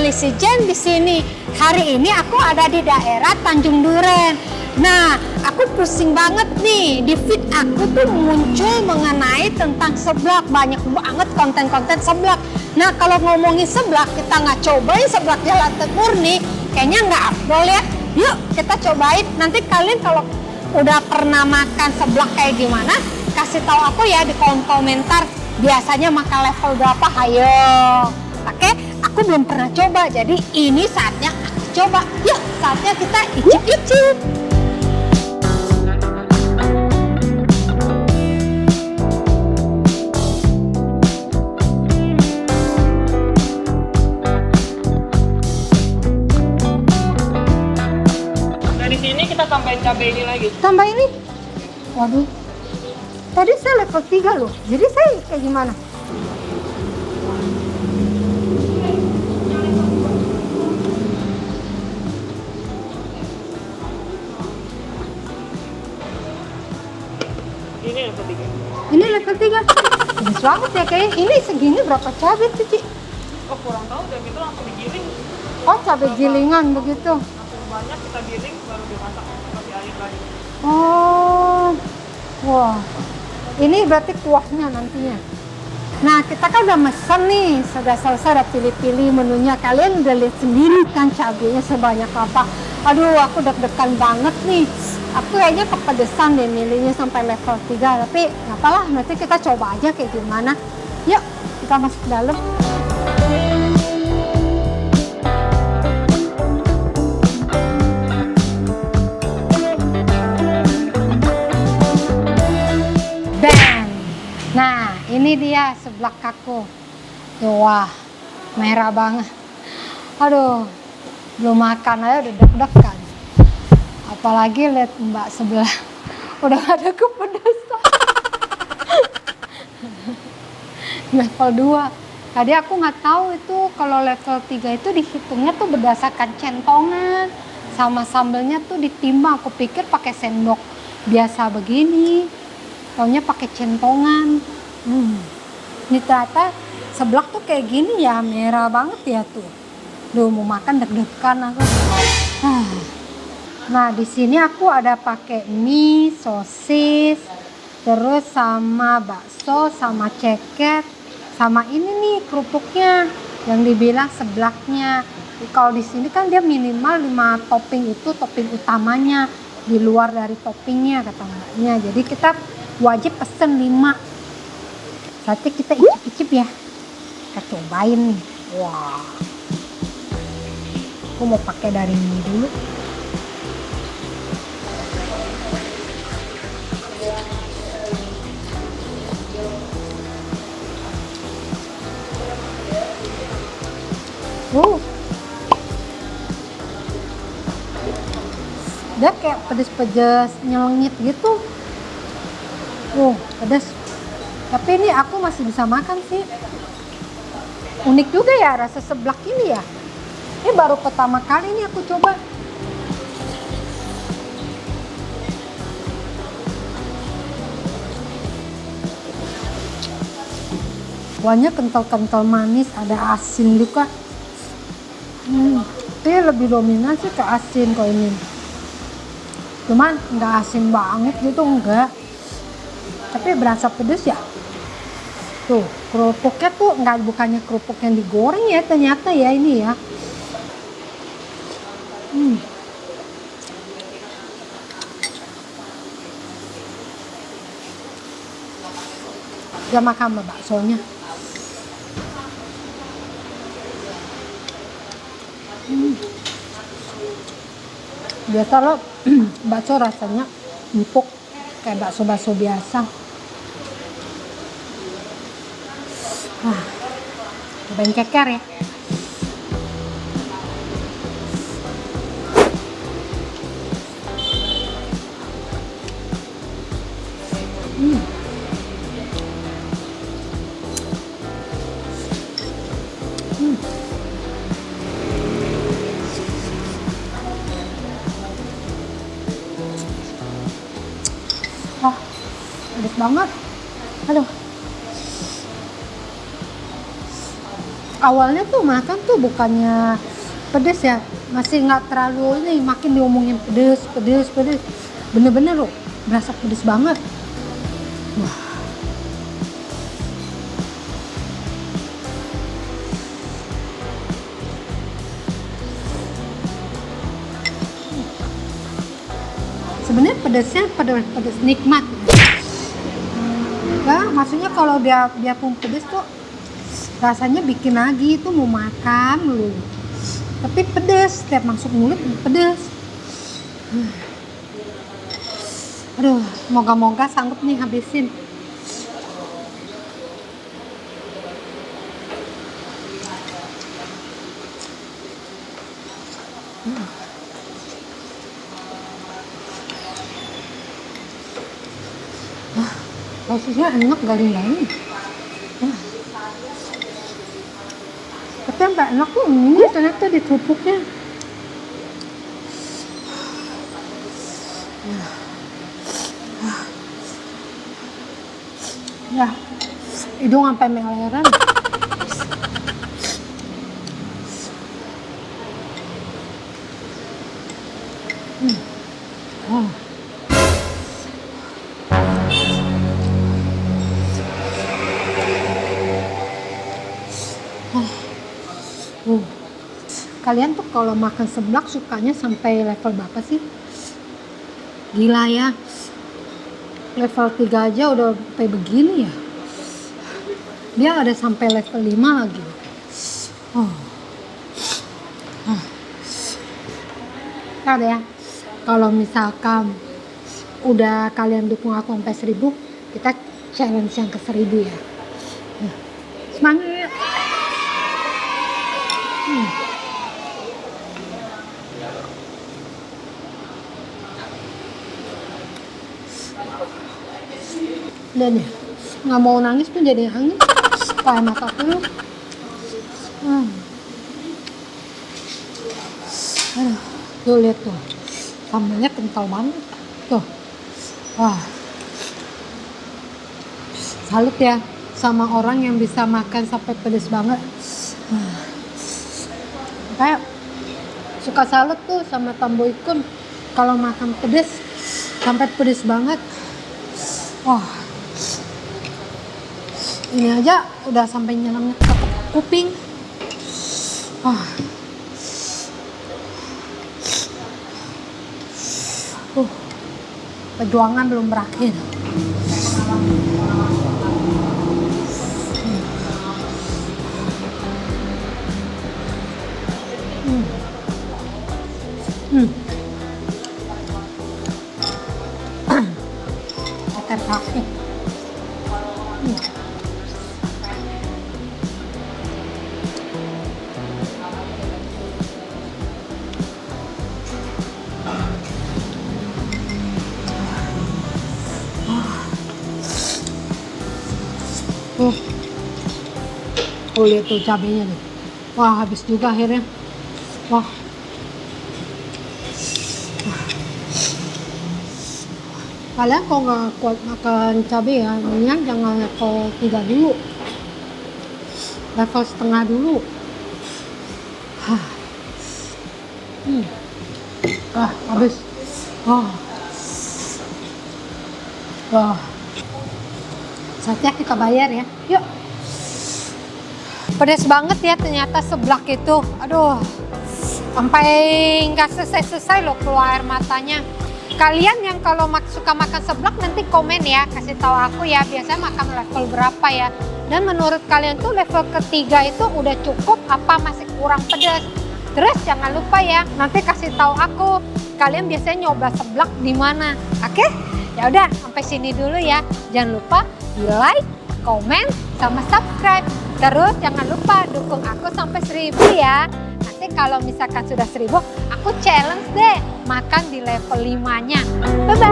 Lisi Jen di sini. Hari ini aku ada di daerah Tanjung Duren. Nah, aku pusing banget nih. Di feed aku tuh muncul mengenai tentang seblak. Banyak banget konten-konten seblak. Nah, kalau ngomongin seblak, kita nggak cobain seblak Jalan Murni, kayaknya nggak afdol ya. Yuk, kita cobain. Nanti kalian kalau udah pernah makan seblak kayak gimana, kasih tahu aku ya di kolom komentar. Biasanya makan level berapa? Ayo. Oke, aku belum pernah coba, jadi ini saatnya aku coba. Yuk, saatnya kita icip-icip. Dari sini kita tambahin cabai ini lagi. Tambah ini? Waduh, tadi saya level 3 loh, jadi saya kayak gimana? Ini yang ketiga. Ini level 3. Bagus banget ya kayaknya. Ini segini berapa cabai tuh, Ci? Oh kurang tahu, dan itu langsung digiling. Oh, cabai gilingan begitu. Langsung banyak kita giling baru dimasak pakai air lagi. Oh, wah. Ini berarti kuahnya nantinya. Nah, kita kan udah mesen nih, sudah selesai, udah pilih-pilih menunya. Kalian udah lihat sendiri kan cabenya sebanyak apa. Aduh, aku deg-degan banget nih. Aku kayaknya kepedesan deh milihnya sampai level 3. Tapi nggak apalah, nanti kita coba aja kayak gimana. Yuk, kita masuk ke dalam. Nah, ini dia seblak aku. Wah, merah banget. Aduh, belum makan aja udah deg-degan. Apalagi lihat mbak sebelah, udah ada kepedesan. Level 2. Tadi aku nggak tahu itu kalau level 3 itu dihitungnya tuh berdasarkan centongan. Sama sambelnya tuh ditimbang. Aku pikir pakai sendok biasa begini. Taunya pakai centongan. Ini ternyata seblak tuh kayak gini ya, merah banget ya tuh. Duh, mau makan deg-degan aku. Nah, di sini aku ada pakai mie, sosis, terus sama bakso, sama ceket, sama ini nih kerupuknya yang dibilang seblaknya. Kalau di sini kan dia minimal 5 topping, itu topping utamanya, di luar dari toppingnya kata mbaknya. Jadi kita wajib pesen 5. Saatnya kita icip-icip ya. Kita cobain nih. Wah. Aku mau pakai dari ini dulu. Dia kayak pedes-pedes nyelengit gitu. Pedas. Tapi ini aku masih bisa makan sih. Unik juga ya rasa seblak ini ya. Ini baru pertama kali ini aku coba. Kuahnya kental-kental manis, ada asin juga. Tapi lebih dominan sih ke asin kok ini. Cuman nggak asin banget gitu, enggak. Tapi berasa pedes ya. Tuh, kerupuknya tuh bukannya kerupuk yang digoreng ya ternyata ya ini ya. Dia makan sama baksonya. Biasa loh bakso rasanya empuk kayak bakso-bakso biasa. Cobain ceker ya. Pedes banget. Aduh. awalnya tuh makan tuh bukannya pedes ya, masih nggak terlalu ini, makin diomongin pedes, bener-bener loh, berasa pedes banget. Wah. Sebenarnya pedesnya pedes nikmat. Ya, maksudnya kalau dia pun pedes tuh rasanya bikin lagi itu mau makan dulu. Tapi pedes, setiap masuk mulut pedes. Aduh, moga-moga sanggup nih habisin. Sosisnya enak garing-garing. Tapi yang gak enak tuh ini ternyata di kerupuknya. Ya, hidung sampai meleran. Oh. Kalian tuh kalau makan seblak sukanya sampai level berapa sih? Gila ya, level 3 aja udah sampai begini ya. Dia ada sampai level 5 lagi. Ntar ya, kalau misalkan udah kalian dukung aku sampai 1000, kita challenge yang ke 1000 ya. Semangat. Dan ya, nggak mau nangis pun jadi nangis. Kayak mata dulu. Aduh, tuh lihat tuh, sambalnya kental banget. Tuh, wah, salut ya sama orang yang bisa makan sampai pedes banget. Kayak suka salut tuh sama Tamboikun kalau makan pedes sampai pedes banget. Wah, ini aja udah sampai nyelamnya ke kuping. Wah. Perjuangan belum berakhir. Terpakai. Oh, lihat tuh cabenya nih. Wah, habis juga akhirnya. Wah. Kalian kalau nggak kuat makan cabai ya, mendingan jangan level 3 dulu. Level setengah dulu. Habis. Wah. Saatnya kita bayar ya. Yuk. Pedas banget ya ternyata seblak itu. Aduh, sampai nggak selesai loh keluar air matanya. Kalian yang kalau suka makan seblak nanti komen ya, kasih tahu aku ya biasanya makan level berapa ya. Dan menurut kalian tuh level ketiga itu udah cukup apa masih kurang pedas? Terus jangan lupa ya, nanti kasih tahu aku kalian biasanya nyoba seblak di mana. Oke? Ya udah, sampai sini dulu ya. Jangan lupa di like, komen, sama subscribe. Terus jangan lupa dukung aku sampai 1000 ya. Nanti kalau misalkan sudah 1000, aku challenge deh makan di level 5-nya. Bye-bye.